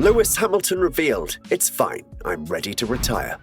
Lewis Hamilton revealed, "It's fine, I'm ready to retire."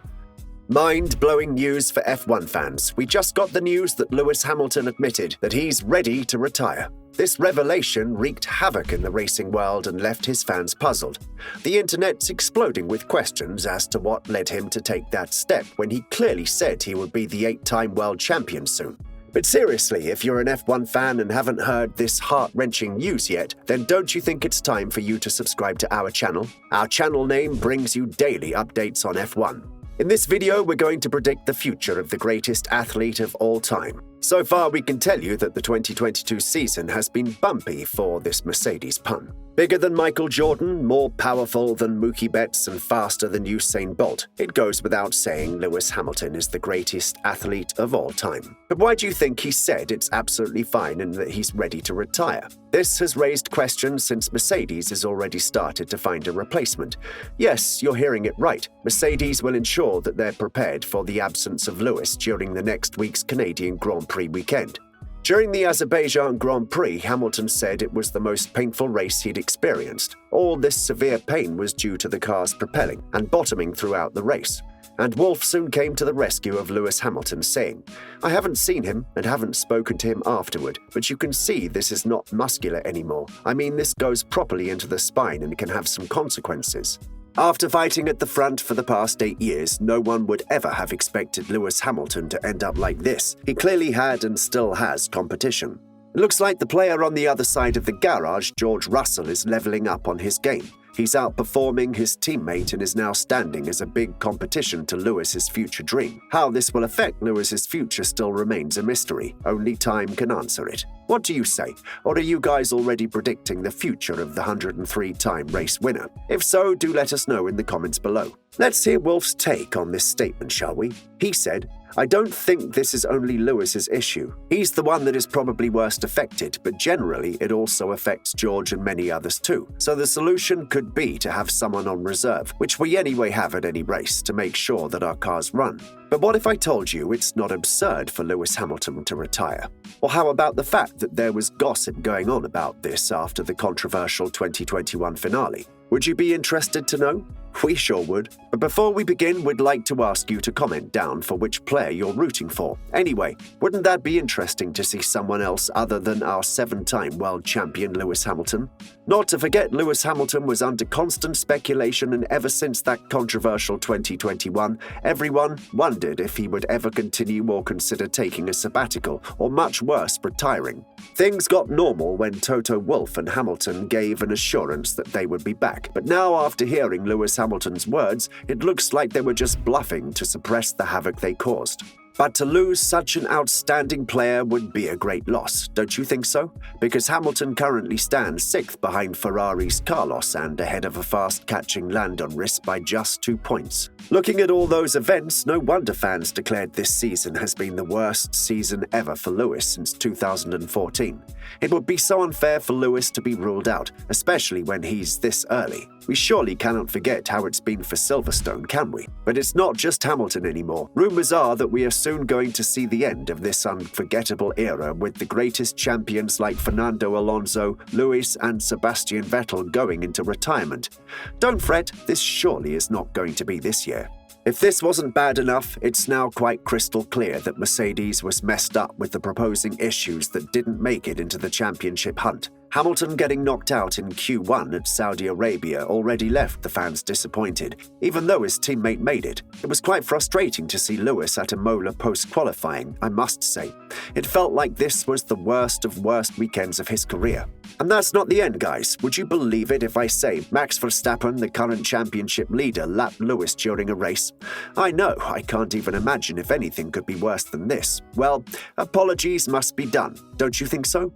Mind-blowing news for F1 fans. We just got the news that Lewis Hamilton admitted that he's ready to retire. This revelation wreaked havoc in the racing world and left his fans puzzled. The internet's exploding with questions as to what led him to take that step when he clearly said he would be the 8-time world champion soon. But seriously, if you're an F1 fan and haven't heard this heart-wrenching news yet, then don't you think it's time for you to subscribe to our channel? Our channel name brings you daily updates on F1. In this video, we're going to predict the future of the greatest athlete of all time. So far, we can tell you that the 2022 season has been bumpy for this Mercedes pun. Bigger than Michael Jordan, more powerful than Mookie Betts, and faster than Usain Bolt. It goes without saying Lewis Hamilton is the greatest athlete of all time. But why do you think he said it's absolutely fine and that he's ready to retire? This has raised questions since Mercedes has already started to find a replacement. Yes, you're hearing it right. Mercedes will ensure that they're prepared for the absence of Lewis during the next week's Canadian Grand Prix weekend. During the Azerbaijan Grand Prix, Hamilton said it was the most painful race he'd experienced. All this severe pain was due to the car's propelling and bottoming throughout the race. And Wolff soon came to the rescue of Lewis Hamilton, saying, "I haven't seen him and haven't spoken to him afterward, but you can see this is not muscular anymore. I mean, this goes properly into the spine and can have some consequences." After fighting at the front for the past 8 years, no one would ever have expected Lewis Hamilton to end up like this. He clearly had and still has competition. It looks like the player on the other side of the garage, George Russell, is leveling up on his game. He's outperforming his teammate and is now standing as a big competition to Lewis's future dream. How this will affect Lewis's future still remains a mystery. Only time can answer it. What do you say? Or are you guys already predicting the future of the 103-time race winner? If so, do let us know in the comments below. Let's hear Wolff's take on this statement, shall we? He said, "I don't think this is only Lewis's issue. He's the one that is probably worst affected, but generally it also affects George and many others too. So the solution could be to have someone on reserve, which we anyway have at any race, to make sure that our cars run. But what if I told you it's not absurd for Lewis Hamilton to retire? Or how about the fact that there was gossip going on about this after the controversial 2021 finale? Would you be interested to know? We sure would. But before we begin, we'd like to ask you to comment down for which player you're rooting for. Anyway, wouldn't that be interesting to see someone else other than our 7-time world champion Lewis Hamilton? Not to forget, Lewis Hamilton was under constant speculation, and ever since that controversial 2021, everyone wondered if he would ever continue or consider taking a sabbatical, or much worse, retiring. Things got normal when Toto Wolff and Hamilton gave an assurance that they would be back. But now, after hearing Lewis Hamilton's words, it looks like they were just bluffing to suppress the havoc they caused. But to lose such an outstanding player would be a great loss, don't you think so? Because Hamilton currently stands 6th behind Ferrari's Carlos and ahead of a fast-catching Lando Norris by just 2 points. Looking at all those events, no wonder fans declared this season has been the worst season ever for Lewis since 2014. It would be so unfair for Lewis to be ruled out, especially when he's this early. We surely cannot forget how it's been for Silverstone, can we? But it's not just Hamilton anymore. Rumors are that we are soon going to see the end of this unforgettable era, with the greatest champions like Fernando Alonso, Lewis, and Sebastian Vettel going into retirement. Don't fret, this surely is not going to be this year. If this wasn't bad enough, it's now quite crystal clear that Mercedes was messed up with the proposing issues that didn't make it into the championship hunt. Hamilton getting knocked out in Q1 at Saudi Arabia already left the fans disappointed, even though his teammate made it. It was quite frustrating to see Lewis at Imola post-qualifying, I must say. It felt like this was the worst of worst weekends of his career. And that's not the end, guys. Would you believe it if I say Max Verstappen, the current championship leader, lapped Lewis during a race? I know, I can't even imagine if anything could be worse than this. Well, apologies must be done, don't you think so?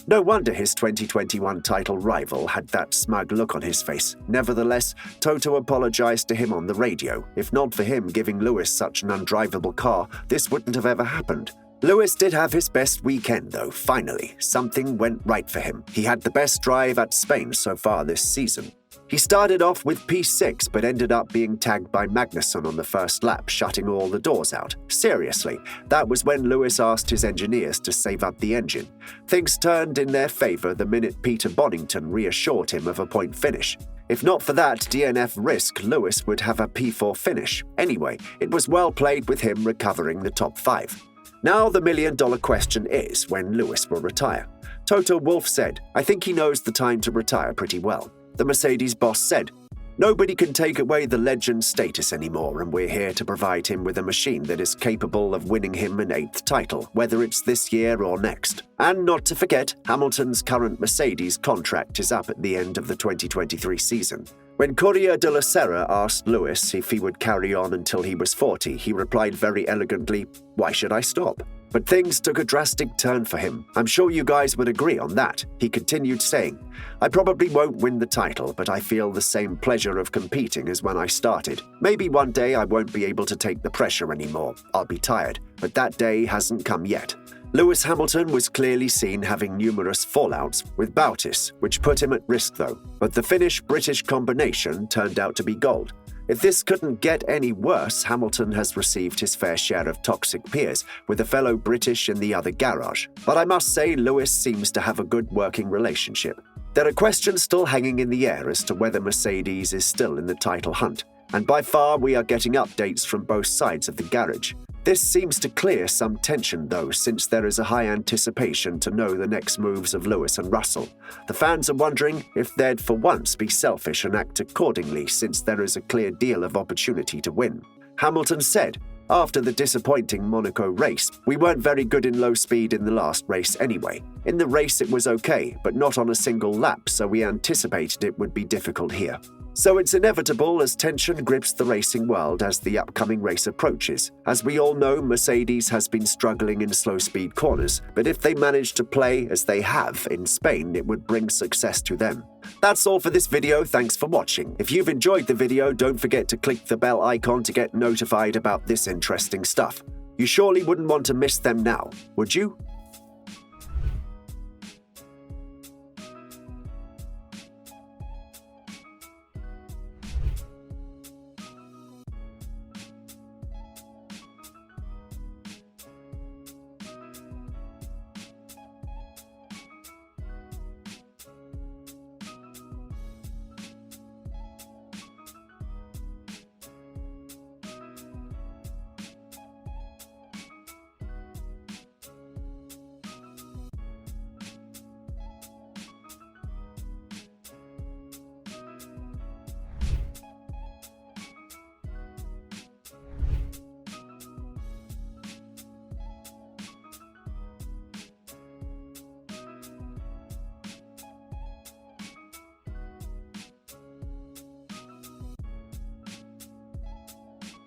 No wonder his 2021 title rival had that smug look on his face. Nevertheless, Toto apologized to him on the radio. If not for him giving Lewis such an undrivable car, this wouldn't have ever happened. Lewis did have his best weekend though, finally. Something went right for him. He had the best drive at Spain so far this season. He started off with P6 but ended up being tagged by Magnussen on the first lap, shutting all the doors out. Seriously, that was when Lewis asked his engineers to save up the engine. Things turned in their favor the minute Peter Bonington reassured him of a point finish. If not for that DNF risk, Lewis would have a P4 finish. Anyway, it was well played with him recovering the top 5. Now the million-dollar question is when Lewis will retire. Toto Wolff said, "I think he knows the time to retire pretty well." The Mercedes boss said, "Nobody can take away the legend status anymore, and we're here to provide him with a machine that is capable of winning him an 8th title, whether it's this year or next." And not to forget, Hamilton's current Mercedes contract is up at the end of the 2023 season. When Corriere della Sera asked Lewis if he would carry on until he was 40, he replied very elegantly, "Why should I stop?" But things took a drastic turn for him. I'm sure you guys would agree on that. He continued saying, "I probably won't win the title, but I feel the same pleasure of competing as when I started. Maybe one day I won't be able to take the pressure anymore. I'll be tired, but that day hasn't come yet." Lewis Hamilton was clearly seen having numerous fallouts with Bautis, which put him at risk though. But the Finnish-British combination turned out to be gold. If this couldn't get any worse, Hamilton has received his fair share of toxic peers, with a fellow British in the other garage. But I must say, Lewis seems to have a good working relationship. There are questions still hanging in the air as to whether Mercedes is still in the title hunt, and by far we are getting updates from both sides of the garage. This seems to clear some tension though, since there is a high anticipation to know the next moves of Lewis and Russell. The fans are wondering if they'd for once be selfish and act accordingly, since there is a clear deal of opportunity to win. Hamilton said, "After the disappointing Monaco race, we weren't very good in low speed in the last race anyway. In the race it was okay, but not on a single lap, so we anticipated it would be difficult here." So it's inevitable as tension grips the racing world as the upcoming race approaches. As we all know, Mercedes has been struggling in slow-speed corners, but if they manage to play as they have in Spain, it would bring success to them. That's all for this video, thanks for watching. If you've enjoyed the video, don't forget to click the bell icon to get notified about this interesting stuff. You surely wouldn't want to miss them now, would you?